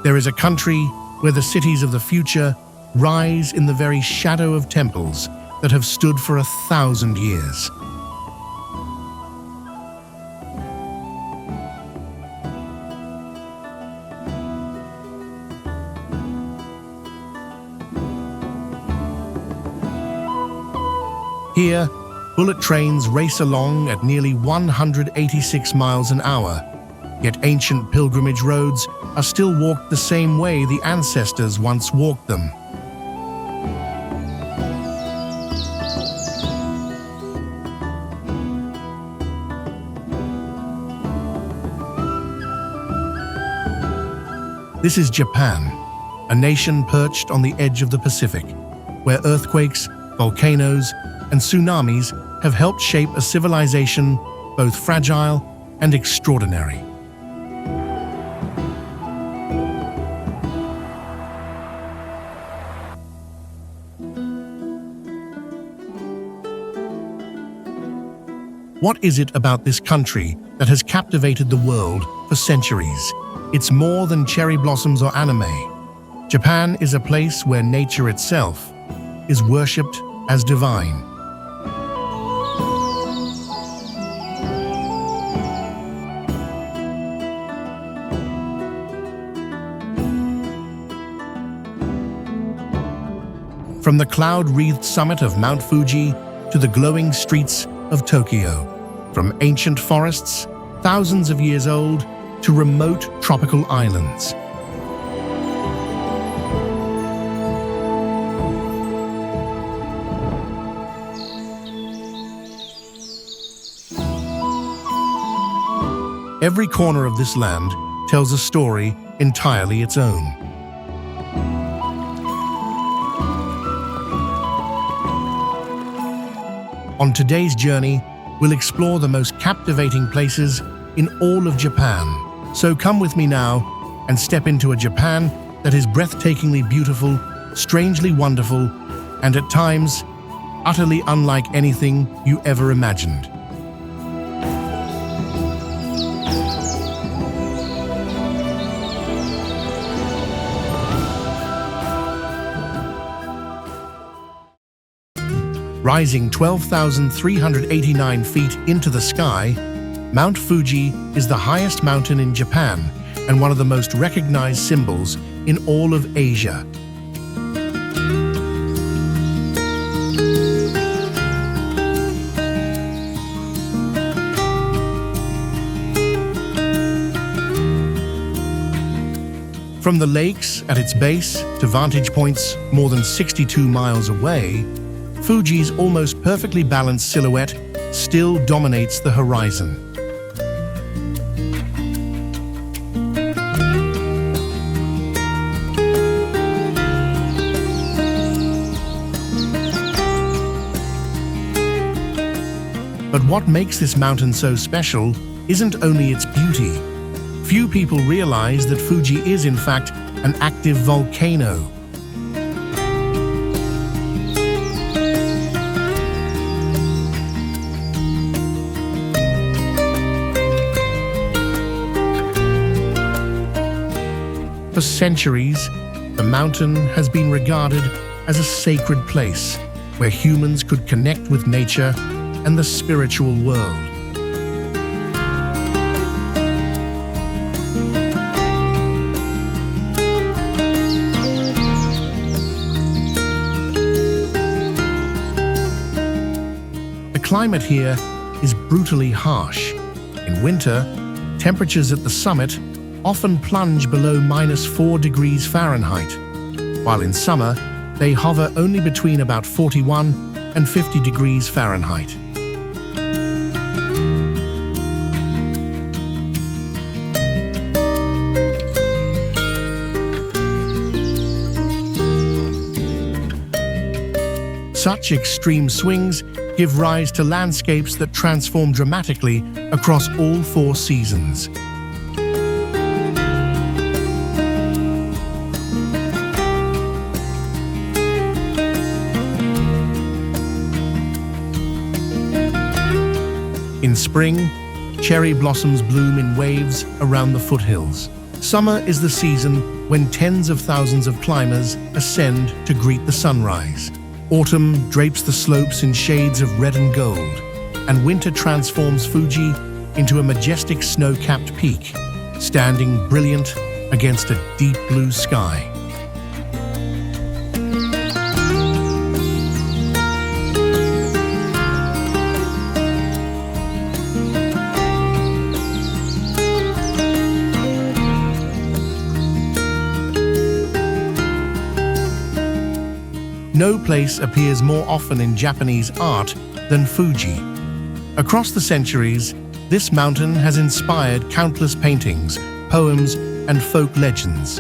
There is a country where the cities of the future rise in the very shadow of temples that have stood for 1,000 years. Here, bullet trains race along at nearly 186 miles an hour, yet ancient pilgrimage roads are still walked the same way the ancestors once walked them. This is Japan, a nation perched on the edge of the Pacific, where earthquakes, volcanoes, and tsunamis have helped shape a civilization both fragile and extraordinary. What is it about this country that has captivated the world for centuries? It's more than cherry blossoms or anime. Japan is a place where nature itself is worshipped as divine. From the cloud-wreathed summit of Mount Fuji to the glowing streets of Tokyo, from ancient forests, thousands of years old, to remote tropical islands. Every corner of this land tells a story entirely its own. On today's journey, we'll explore the most captivating places in all of Japan. So come with me now and step into a Japan that is breathtakingly beautiful, strangely wonderful, and at times, utterly unlike anything you ever imagined. Rising 12,389 feet into the sky, Mount Fuji is the highest mountain in Japan and one of the most recognized symbols in all of Asia. From the lakes at its base to vantage points more than 62 miles away, Fuji's almost perfectly balanced silhouette still dominates the horizon. But what makes this mountain so special isn't only its beauty. Few people realize that Fuji is, in fact, an active volcano. For centuries, the mountain has been regarded as a sacred place where humans could connect with nature and the spiritual world. The climate here is brutally harsh. In winter, temperatures at the summit often plunge below -4 degrees Fahrenheit, while in summer they hover only between about 41 and 50 degrees Fahrenheit. Such extreme swings give rise to landscapes that transform dramatically across all 4 seasons. In spring, cherry blossoms bloom in waves around the foothills, Summer is the season when tens of thousands of climbers ascend to greet the sunrise. Autumn drapes the slopes in shades of red and gold, and winter transforms Fuji into a majestic snow-capped peak, standing brilliant against a deep blue sky. No place appears more often in Japanese art than Fuji. Across the centuries, this mountain has inspired countless paintings, poems, and folk legends.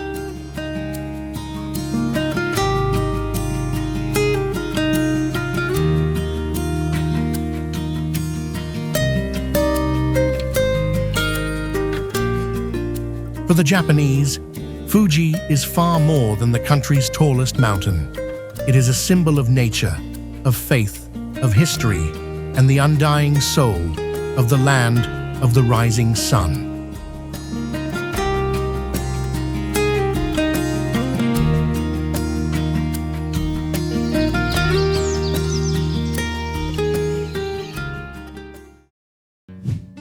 For the Japanese, Fuji is far more than the country's tallest mountain. It is a symbol of nature, of faith, of history, and the undying soul of the land of the rising sun.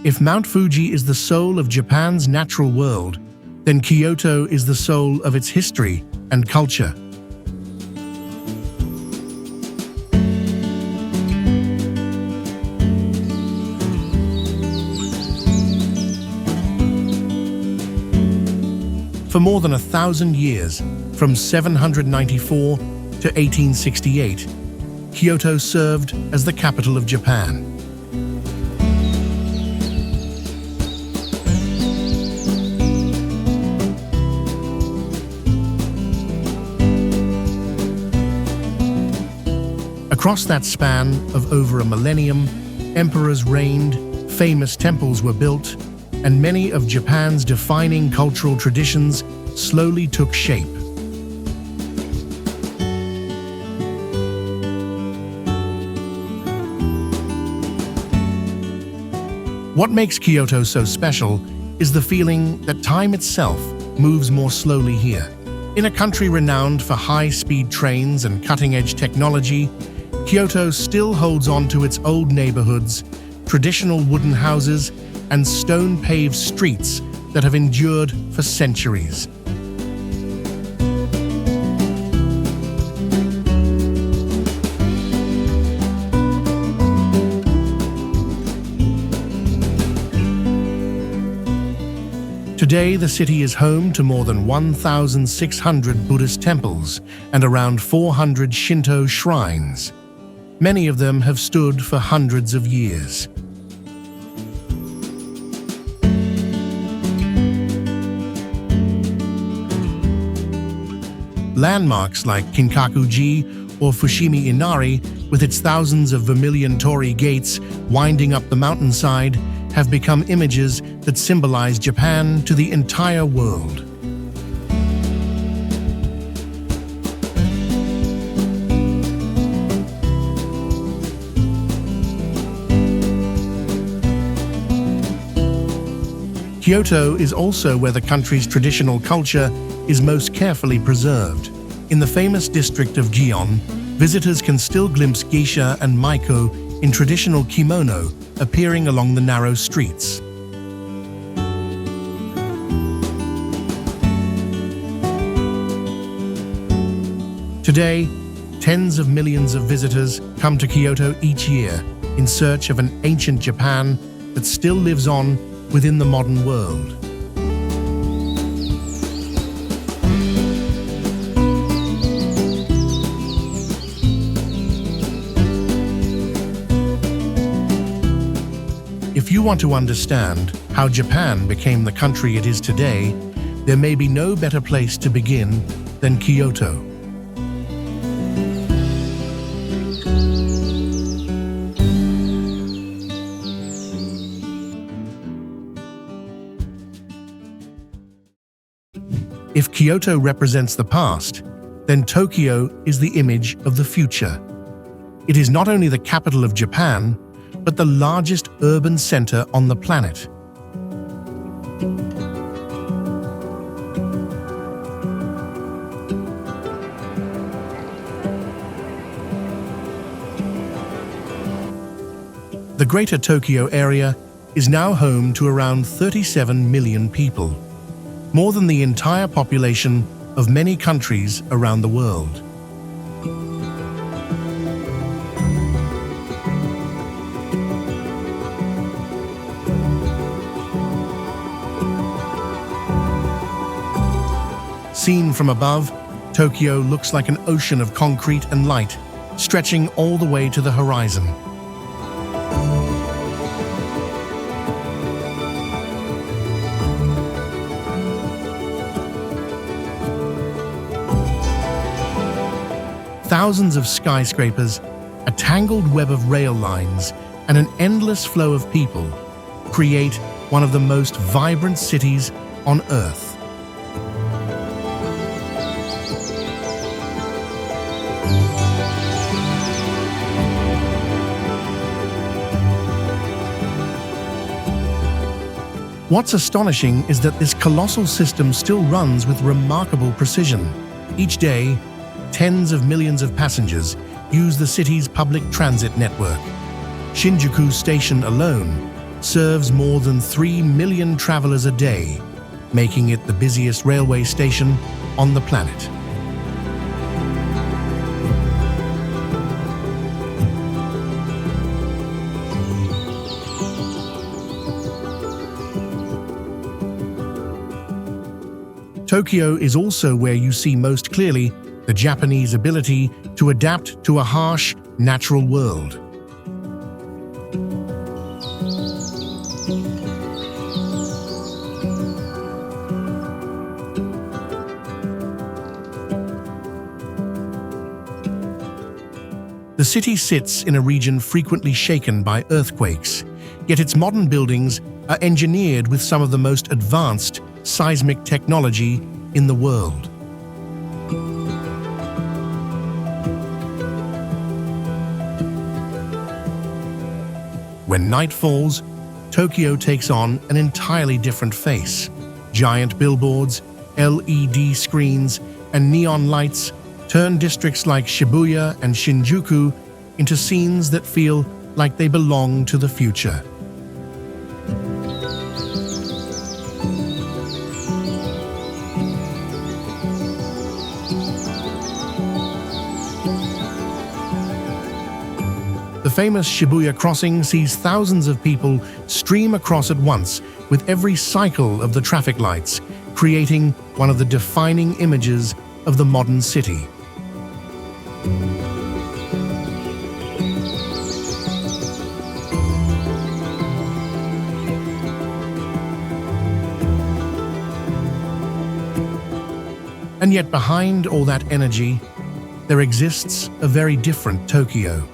If Mount Fuji is the soul of Japan's natural world, then Kyoto is the soul of its history and culture. For more than 1,000 years, from 794 to 1868, Kyoto served as the capital of Japan. Across that span of over a millennium, emperors reigned, famous temples were built, and many of Japan's defining cultural traditions slowly took shape. What makes Kyoto so special is the feeling that time itself moves more slowly here. In a country renowned for high-speed trains and cutting-edge technology, Kyoto still holds on to its old neighborhoods, traditional wooden houses, and stone-paved streets that have endured for centuries. Today, the city is home to more than 1,600 Buddhist temples and around 400 Shinto shrines. Many of them have stood for hundreds of years. Landmarks like Kinkaku-ji or Fushimi Inari, with its thousands of vermilion torii gates winding up the mountainside, have become images that symbolize Japan to the entire world. Kyoto is also where the country's traditional culture is most carefully preserved. In the famous district of Gion, visitors can still glimpse geisha and maiko in traditional kimono appearing along the narrow streets. Today, tens of millions of visitors come to Kyoto each year in search of an ancient Japan that still lives on within the modern world. If you want to understand how Japan became the country it is today, there may be no better place to begin than Kyoto. If Kyoto represents the past, then Tokyo is the image of the future. It is not only the capital of Japan, but the largest urban center on the planet. The Greater Tokyo area is now home to around 37 million people, more than the entire population of many countries around the world. Seen from above, Tokyo looks like an ocean of concrete and light, stretching all the way to the horizon. Thousands of skyscrapers, a tangled web of rail lines, and an endless flow of people create one of the most vibrant cities on Earth. What's astonishing is that this colossal system still runs with remarkable precision. Each day, tens of millions of passengers use the city's public transit network. Shinjuku Station alone serves more than 3 million travelers a day, making it the busiest railway station on the planet. Tokyo is also where you see most clearly the Japanese ability to adapt to a harsh, natural world. The city sits in a region frequently shaken by earthquakes, yet its modern buildings are engineered with some of the most advanced seismic technology in the world. When night falls, Tokyo takes on an entirely different face. Giant billboards, LED screens, and neon lights turn districts like Shibuya and Shinjuku into scenes that feel like they belong to the future. The famous Shibuya crossing sees thousands of people stream across at once with every cycle of the traffic lights, creating one of the defining images of the modern city. And yet behind all that energy, there exists a very different Tokyo.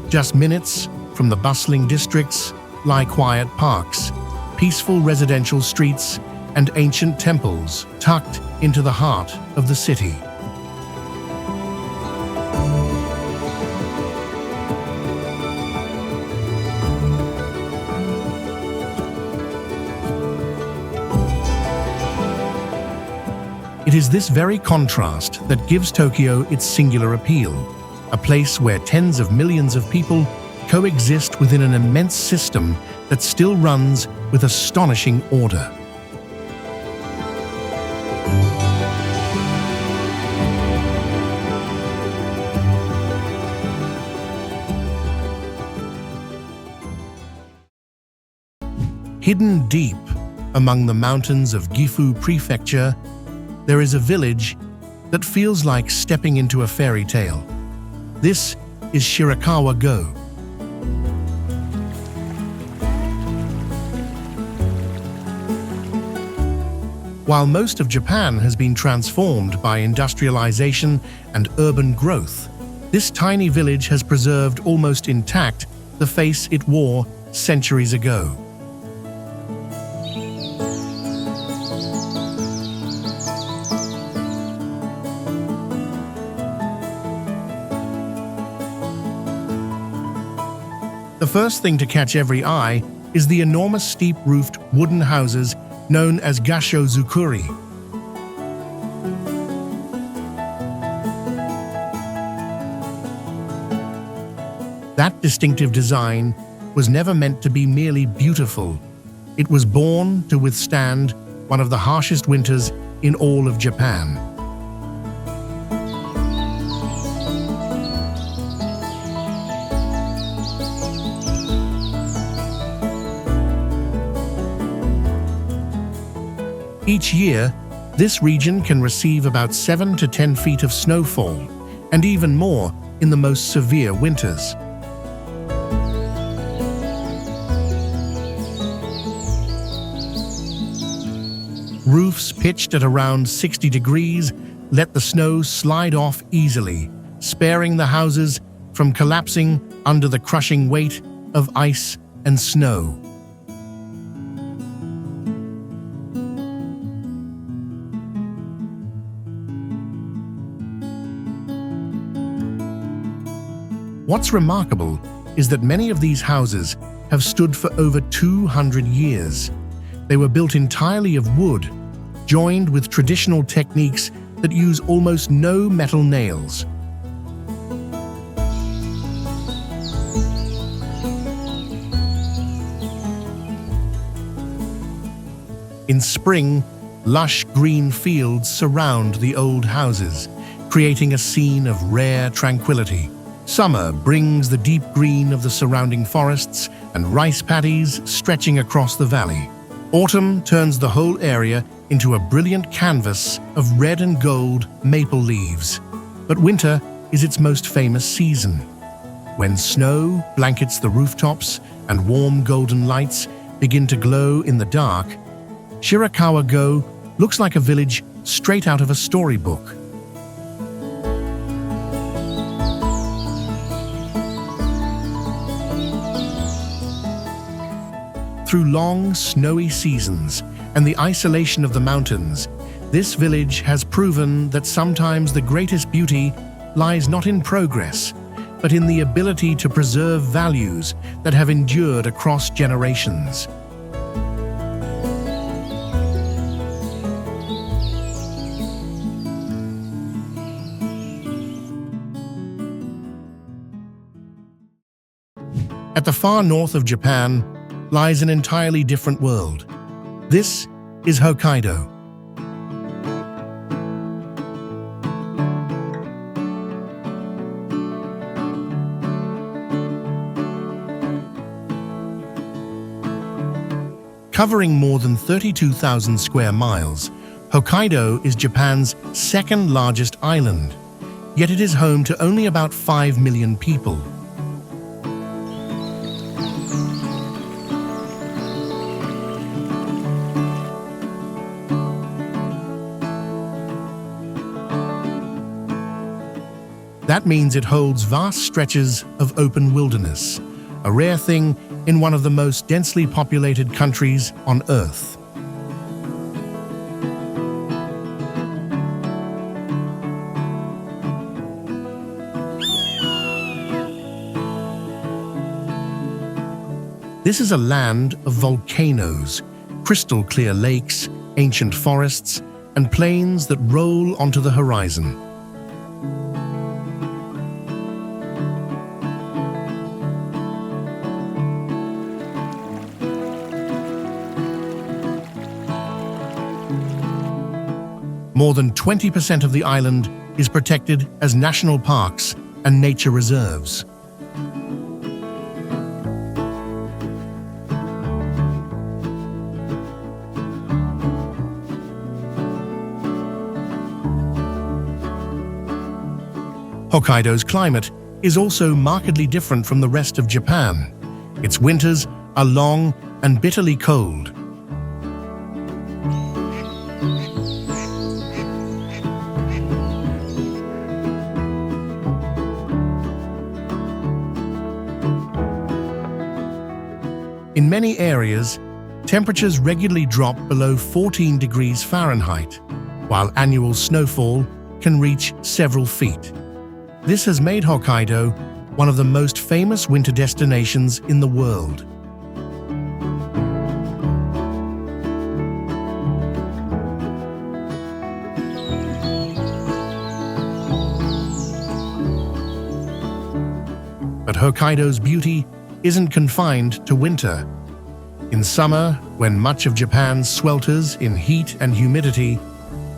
Just minutes from the bustling districts lie quiet parks, peaceful residential streets, and ancient temples tucked into the heart of the city. It is this very contrast that gives Tokyo its singular appeal, a place where tens of millions of people coexist within an immense system that still runs with astonishing order. Hidden deep among the mountains of Gifu Prefecture, there is a village that feels like stepping into a fairy tale. This is Shirakawa-go. While most of Japan has been transformed by industrialization and urban growth, this tiny village has preserved almost intact the face it wore centuries ago. The first thing to catch every eye is the enormous steep-roofed wooden houses known as Gasho-zukuri. That distinctive design was never meant to be merely beautiful. It was born to withstand one of the harshest winters in all of Japan. Each year, this region can receive about 7 to 10 feet of snowfall, and even more in the most severe winters. Roofs pitched at around 60 degrees let the snow slide off easily, sparing the houses from collapsing under the crushing weight of ice and snow. What's remarkable is that many of these houses have stood for over 200 years. They were built entirely of wood, joined with traditional techniques that use almost no metal nails. In spring, lush green fields surround the old houses, creating a scene of rare tranquility. Summer brings the deep green of the surrounding forests and rice paddies stretching across the valley. Autumn turns the whole area into a brilliant canvas of red and gold maple leaves. But winter is its most famous season. When snow blankets the rooftops and warm golden lights begin to glow in the dark, Shirakawa-go looks like a village straight out of a storybook. Through long, snowy seasons and the isolation of the mountains, this village has proven that sometimes the greatest beauty lies not in progress, but in the ability to preserve values that have endured across generations. At the far north of Japan lies an entirely different world. This is Hokkaido. Covering more than 32,000 square miles, Hokkaido is Japan's second largest island, yet it is home to only about 5 million people. That means it holds vast stretches of open wilderness, a rare thing in one of the most densely populated countries on Earth. This is a land of volcanoes, crystal-clear lakes, ancient forests, and plains that roll onto the horizon. More than 20% of the island is protected as national parks and nature reserves. Hokkaido's climate is also markedly different from the rest of Japan. Its winters are long and bitterly cold. In many areas, temperatures regularly drop below 14 degrees Fahrenheit, while annual snowfall can reach several feet. This has made Hokkaido one of the most famous winter destinations in the world. But Hokkaido's beauty isn't confined to winter. In summer, when much of Japan swelters in heat and humidity,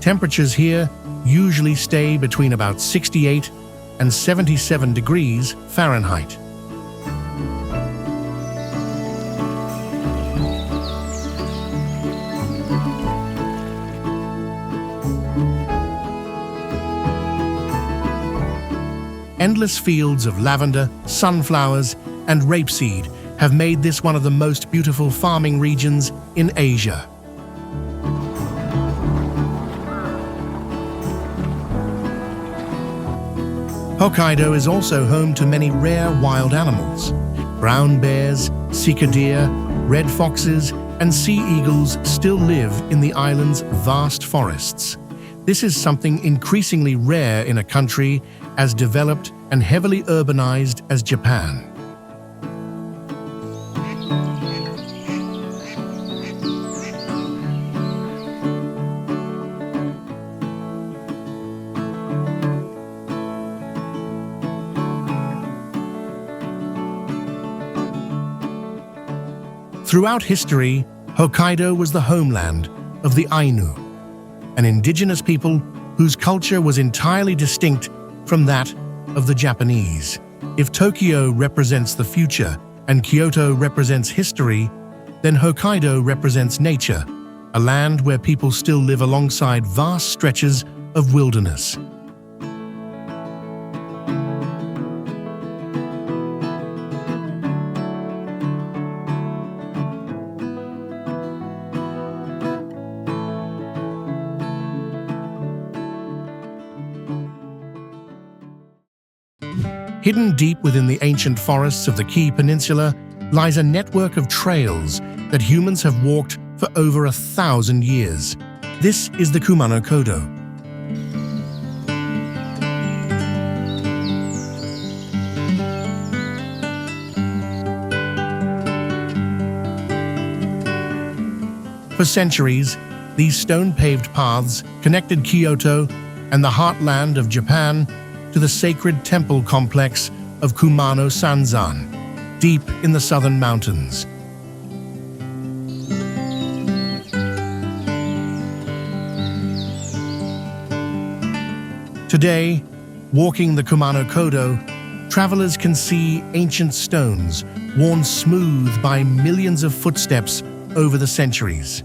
temperatures here usually stay between about 68 and 77 degrees Fahrenheit. Endless fields of lavender, sunflowers, and rapeseed have made this one of the most beautiful farming regions in Asia. Hokkaido is also home to many rare wild animals. Brown bears, sika deer, red foxes, and sea eagles still live in the island's vast forests. This is something increasingly rare in a country as developed and heavily urbanized as Japan. Throughout history, Hokkaido was the homeland of the Ainu, an indigenous people whose culture was entirely distinct from that of the Japanese. If Tokyo represents the future and Kyoto represents history, then Hokkaido represents nature, a land where people still live alongside vast stretches of wilderness. Hidden deep within the ancient forests of the Kii Peninsula lies a network of trails that humans have walked for over 1,000 years. This is the Kumano Kodo. For centuries, these stone-paved paths connected Kyoto and the heartland of Japan to the sacred temple complex of Kumano Sanzan, deep in the southern mountains. Today, walking the Kumano Kodo, travelers can see ancient stones worn smooth by millions of footsteps over the centuries.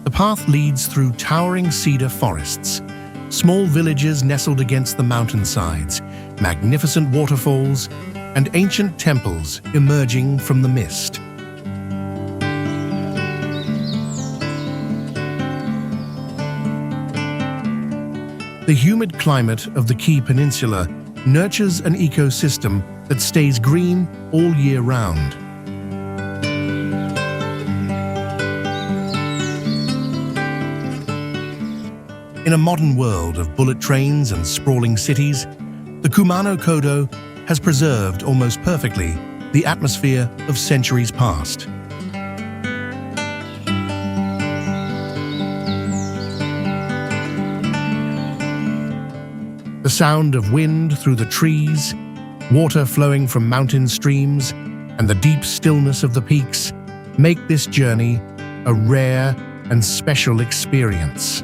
The path leads through towering cedar forests, small villages nestled against the mountainsides, magnificent waterfalls, and ancient temples emerging from the mist. The humid climate of the Kii Peninsula nurtures an ecosystem that stays green all year round. In a modern world of bullet trains and sprawling cities, the Kumano Kodo has preserved almost perfectly the atmosphere of centuries past. The sound of wind through the trees, water flowing from mountain streams, and the deep stillness of the peaks make this journey a rare and special experience.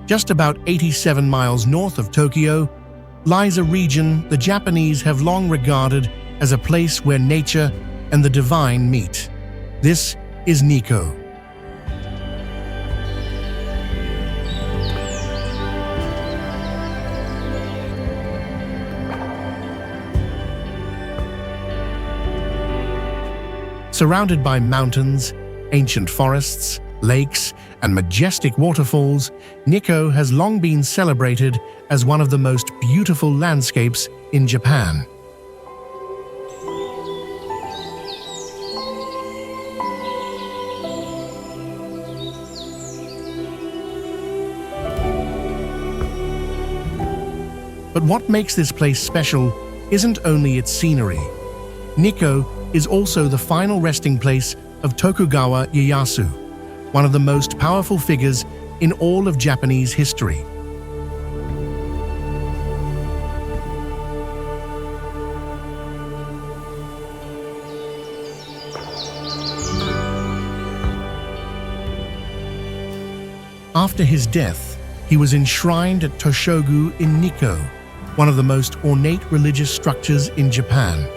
Just about 87 miles north of Tokyo lies a region the Japanese have long regarded as a place where nature and the divine meet. This is Nikko. Surrounded by mountains, ancient forests, lakes, and majestic waterfalls, Nikko has long been celebrated as one of the most beautiful landscapes in Japan. But what makes this place special isn't only its scenery. Nikko is also the final resting place of Tokugawa Ieyasu, one of the most powerful figures in all of Japanese history. After his death, he was enshrined at Toshogu in Nikko, one of the most ornate religious structures in Japan.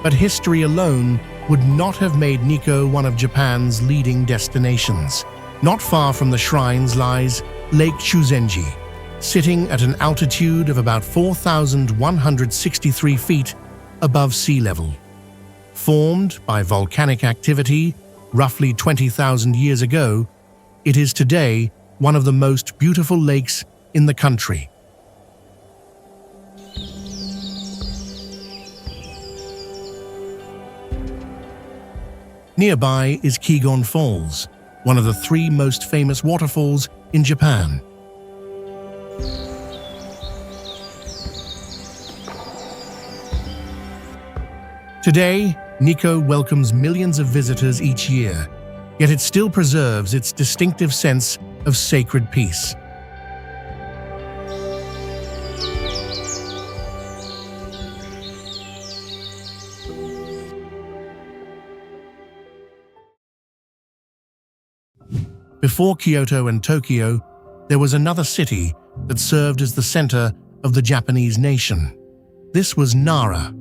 But history alone would not have made Nikko one of Japan's leading destinations. Not far from the shrines lies Lake Chuzenji, sitting at an altitude of about 4,163 feet above sea level. Formed by volcanic activity roughly 20,000 years ago, it is today one of the most beautiful lakes in the country. Nearby is Kigon Falls, one of the 3 most famous waterfalls in Japan. Today, Nikko welcomes millions of visitors each year, yet it still preserves its distinctive sense of sacred peace. Before Kyoto and Tokyo, there was another city that served as the center of the Japanese nation. This was Nara.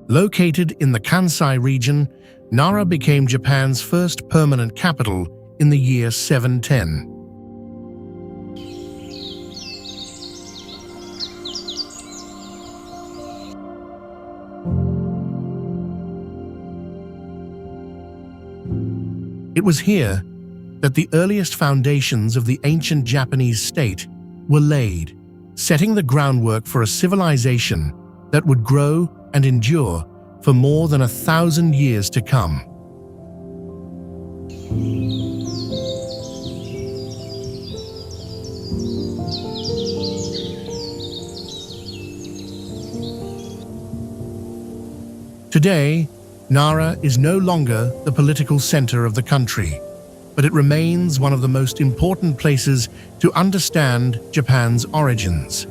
Located in the Kansai region, Nara became Japan's first permanent capital in the year 710. It was here that the earliest foundations of the ancient Japanese state were laid, setting the groundwork for a civilization that would grow and endure for more than 1,000 years to come. Today, Nara is no longer the political center of the country, but it remains one of the most important places to understand Japan's origins.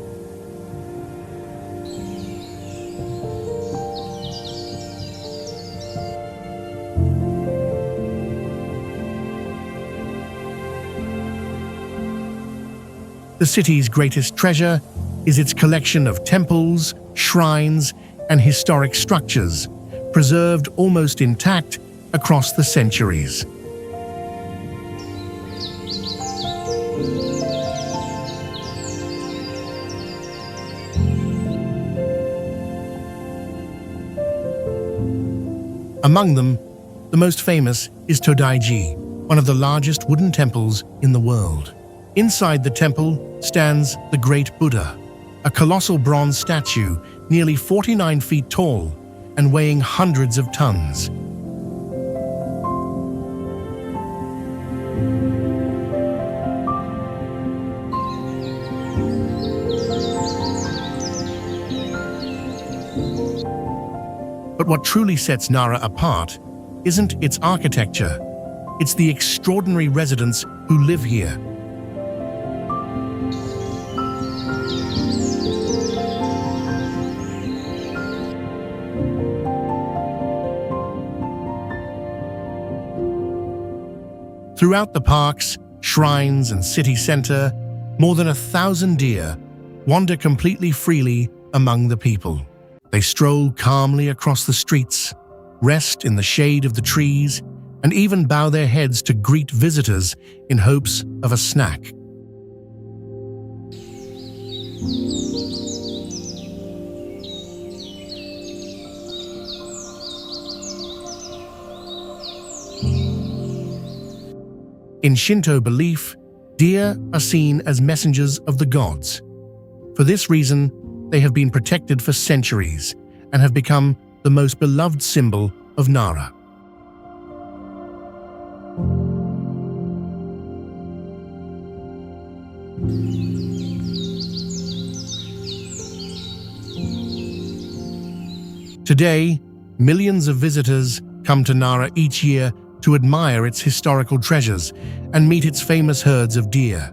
The city's greatest treasure is its collection of temples, shrines, and historic structures, preserved almost intact across the centuries. Among them, the most famous is Todaiji, one of the largest wooden temples in the world. Inside the temple stands the Great Buddha, a colossal bronze statue nearly 49 feet tall and weighing hundreds of tons. But what truly sets Nara apart isn't its architecture, it's the extraordinary residents who live here. Throughout the parks, shrines, and city center, more than 1,000 deer wander completely freely among the people. They stroll calmly across the streets, rest in the shade of the trees, and even bow their heads to greet visitors in hopes of a snack. In Shinto belief, Deer are seen as messengers of the gods. For this reason, they have been protected for centuries and have become the most beloved symbol of Nara. Today, millions of visitors come to Nara each year to admire its historical treasures and meet its famous herds of deer.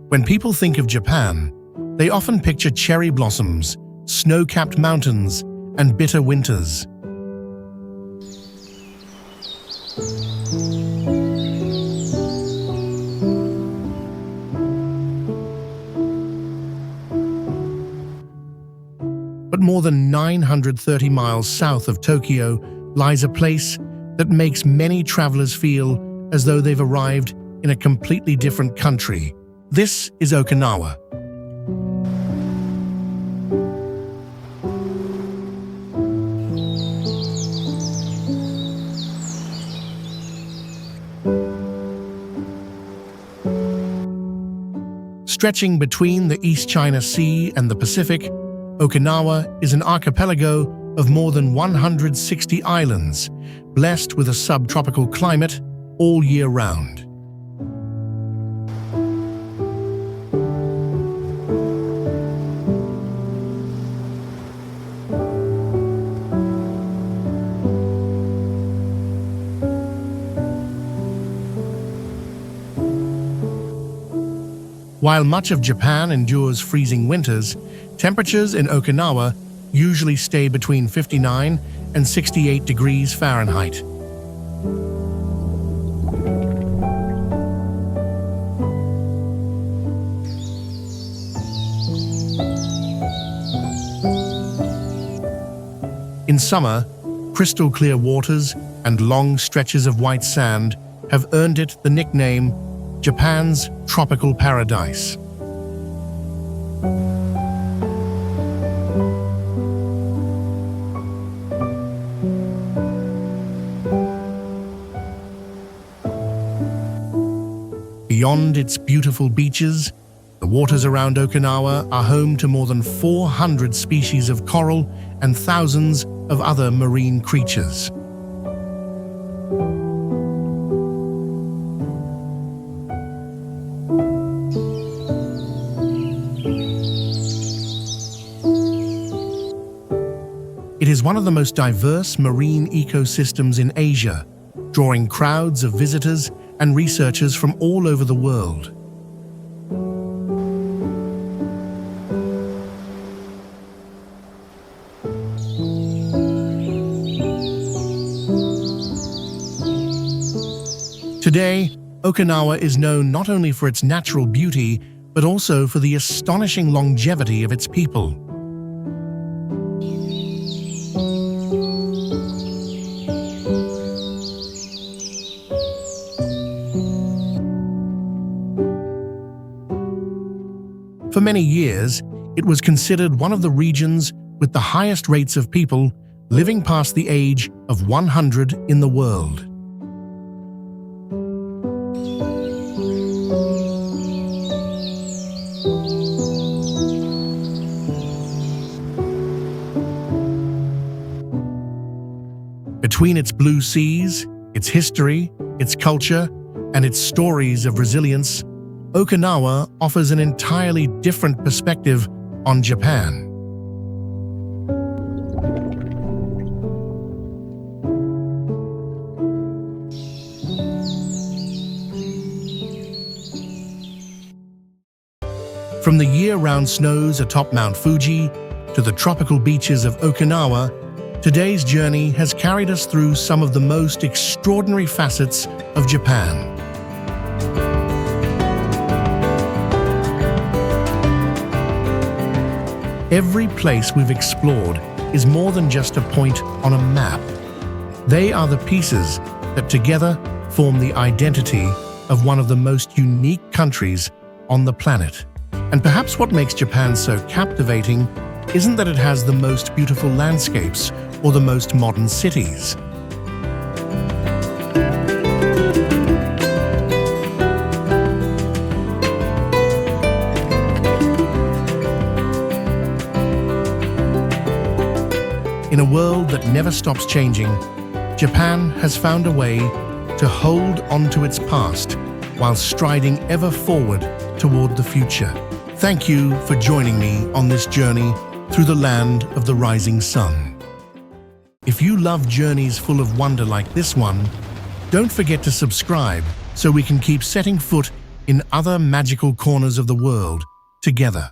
When people think of Japan, they often picture cherry blossoms, snow-capped mountains, and bitter winters. But more than 930 miles south of Tokyo lies a place that makes many travelers feel as though they've arrived in a completely different country. This is Okinawa. Stretching between the East China Sea and the Pacific, Okinawa is an archipelago of more than 160 islands, blessed with a subtropical climate all year round. While much of Japan endures freezing winters, temperatures in Okinawa usually stay between 59 and 68 degrees Fahrenheit. In summer, crystal clear waters and long stretches of white sand have earned it the nickname Japan's tropical paradise. Beyond its beautiful beaches, the waters around Okinawa are home to more than 400 species of coral and thousands of other marine creatures. It is one of the most diverse marine ecosystems in Asia, drawing crowds of visitors and researchers from all over the world. Today, Okinawa is known not only for its natural beauty, but also for the astonishing longevity of its people. For many years, it was considered one of the regions with the highest rates of people living past the age of 100 in the world. Between its blue seas, its history, its culture, and its stories of resilience, Okinawa offers an entirely different perspective on Japan. From the year-round snows atop Mount Fuji to the tropical beaches of Okinawa, today's journey has carried us through some of the most extraordinary facets of Japan. Every place we've explored is more than just a point on a map. They are the pieces that together form the identity of one of the most unique countries on the planet. And perhaps what makes Japan so captivating isn't that it has the most beautiful landscapes or the most modern cities. In a world that never stops changing, Japan has found a way to hold onto its past while striding ever forward toward the future. Thank you for joining me on this journey through the land of the rising sun. If you love journeys full of wonder like this one, don't forget to subscribe so we can keep setting foot in other magical corners of the world together.